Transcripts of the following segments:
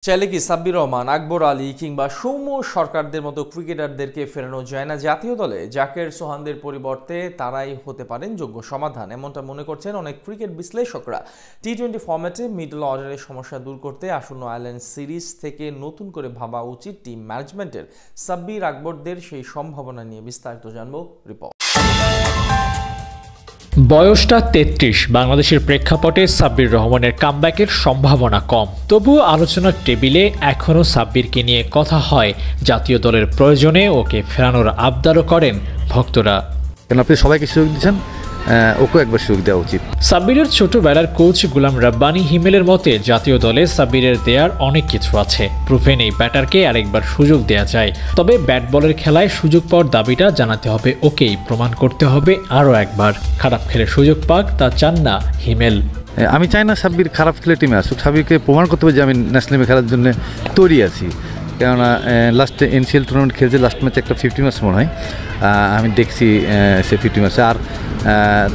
চাইলে কি সাব্বির রহমান, আকবর আলী কিংবা সৌম্য সরকারদের মতো ক্রিকেটারদেরকে ফেরানো যায় না জাতীয় দলে? জাকের সোহানদের পরিবর্তে তারাই হতে পারেন যোগ্য সমাধান, এমনটা মনে করছেন অনেক ক্রিকেট বিশ্লেষকরা। টি-20 ফরম্যাটে মিডল অর্ডারের সমস্যা দূর করতে আসন্ন আয়ারল্যান্ড সিরিজ থেকে নতুন করে ভাবা উচিত টিম ম্যানেজমেন্টের। সাব্বির, আকবরদের সেই সম্ভাবনা নিয়ে বিস্তারিত জানবো রিপোর্ট। বয়সটা ৩৩, বাংলাদেশের প্রেক্ষাপটে সাব্বির রহমানের কামব্যাকের সম্ভাবনা কম। তবুও আলোচনার টেবিলে এখনও সাব্বিরকে নিয়ে কথা হয়। জাতীয় দলের প্রয়োজনে ওকে ফেরানোর আবদারও করেন ভক্তরা। কেন আপনি সবাইকে সুযোগ দিচ্ছেন, ওকে একবার সুযোগ দেওয়া উচিত। সাব্বিরের ছোটবেলার কোচ গুলাম রাব্বানি হিমেলের মতে জাতীয় দলে সাব্বিরের দেয়ার অনেক কিছু আছে। প্রুফেন এই ব্যাটারকে আরেকবার সুযোগ দেয়া যায়, তবে ব্যাট বলের খেলায় সুযোগ পাওয়ার দাবিটা জানাতে হবে ওকেই, প্রমাণ করতে হবে আরও একবার। খারাপ খেলে সুযোগ পাক তা চান না হিমেল। আমি চাই না সাব্বির খারাপ খেলে টিমে আসুক, সাব্বিরকে প্রমাণ করতে হবে যে আমি ন্যাশনাল টিমে খেলার জন্য তৈরি আছি। কেননা লাস্টে এনসিএল টুর্নামেন্ট খেলছে, লাস্ট ম্যাচে একটা 50 ম্যাচ মনে হয়, আমি দেখছি সে 50 ম্যাচে। আর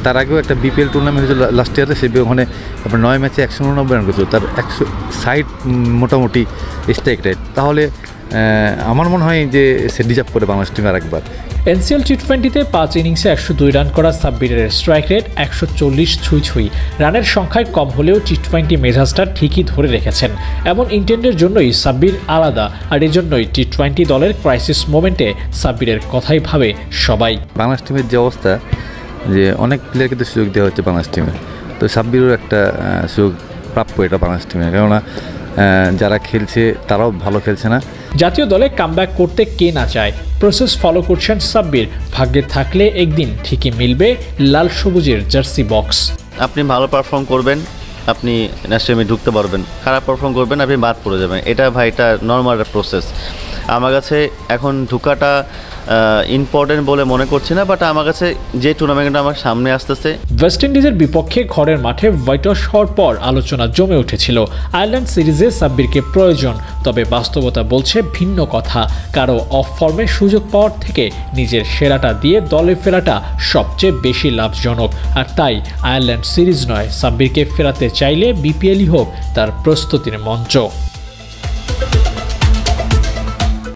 তার আগেও একটা বিপিএল টুর্নামেন্ট হয়েছিল লাস্ট ইয়ারে, সে ওখানে আপনার 9 ম্যাচে 199 রান করেছিল, তার 160 মোটামুটি স্ট্রাইক রেট। তাহলে আমার মনে হয় যে সে ডিজার্ভ করে বাংলাদেশ টিমে আরেকবার। এনসিএল টি-20তে 5 ইনিংসে 102 রান করা সাব্বিরের স্ট্রাইক রেট 140 ছুঁই। রানের সংখ্যায় কম হলেও টি-20 মেজাজটা ঠিকই ধরে রেখেছেন। এমন ইন্টেন্ডের জন্যই সাব্বির আলাদা, আর এজন্যই টি-20 দলের ক্রাইসিস মোমেন্টে সাব্বিরের কথাই ভাবে সবাই। বাংলাদেশ টিমের যে অবস্থা, যে অনেক প্লেয়ারকে তো সুযোগ দেওয়া হচ্ছে বাংলাদেশ টিমে, তো সাব্বিরেরও একটা সুযোগ প্রাপ্য এটা বাংলাদেশ টিমে। কেননা যারা খেলছে তারাও ভালো খেলছে না। জাতীয় দলে কামব্যাক করতে কে না চায়? প্রসেস ফলো করছেন সাব্বির। ভাগ্যে থাকলে একদিন ঠিকই মিলবে লাল সবুজের জার্সি বক্স। আপনি ভালো পারফর্ম করবেন, আপনি ন্যাশনাল টিমে ঢুকতে পারবেন। খারাপ পারফর্ম করবেন, আপনি বাদ পড়ে যাবেন। এটা ভাই, এটা নর্মাল প্রসেস। আমার কাছে এখন ঢুকাটা ইম্পর্টেন্ট বলে মনে করছি না, বাট আমার কাছে যে টুর্নামেন্টটা আমার সামনে আসতেছে, ওয়েস্ট ইন্ডিজের বিপক্ষে ঘরের মাঠে হোয়াইট ওয়াশ হওয়ার পর আলোচনা জমে উঠেছিল আয়ারল্যান্ড সিরিজে সাব্বিরকে প্রয়োজন। তবে বাস্তবতা বলছে ভিন্ন কথা। কারো অফ ফর্মে সুযোগ পাওয়ার থেকে নিজের সেরাটা দিয়ে দলে ফেরাটা সবচেয়ে বেশি লাভজনক। আর তাই আয়ারল্যান্ড সিরিজ নয়, সাব্বিরকে ফেরাতে চাইলে বিপিএলই হোক তার প্রস্তুতির মঞ্চ।